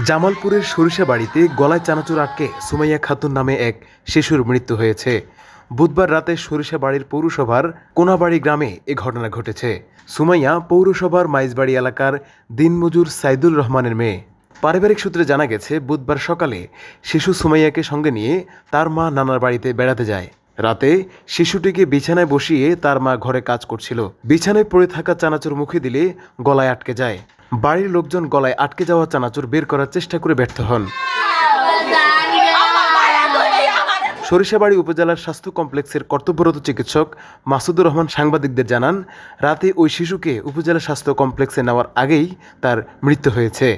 জামালপুরের সরিষাবাড়িতে গলায় চানাচুর আটকে সুমাইয়া খাতুন নামে এক শিশুর মৃত্যু হয়েছে। বুধবার রাতে সরিষাবাড়ির পৌরসভার কোনাবাড়ি গ্রামে এ ঘটনা ঘটেছে। সুমাইয়া পৌরসভার মাইজবাড়ি এলাকার দিনমজুর সাইদুর রহমানের মেয়ে। পারিবারিক সূত্রে জানা গেছে, বুধবার সকালে শিশু সুমাইয়াকে সঙ্গে নিয়ে তার মা নানার বাড়িতে বেড়াতে যায়। রাতে শিশুটিকে বিছানায় বসিয়ে তার মা ঘরে কাজ করছিল। বিছানায় পড়ে থাকা চানাচুর মুখে দিলে গলায় আটকে যায়। বাড়ির লোকজন গলায় আটকে যাওয়া চানাচুর বের করার চেষ্টা করে ব্যর্থ হন। সরিষাবাড়ি উপজেলার স্বাস্থ্য কমপ্লেক্সের কর্তব্যরত চিকিৎসক মাসুদুর রহমান সাংবাদিকদের জানান, রাতে ওই শিশুকে উপজেলা স্বাস্থ্য কমপ্লেক্সে নেওয়ার আগেই তার মৃত্যু হয়েছে।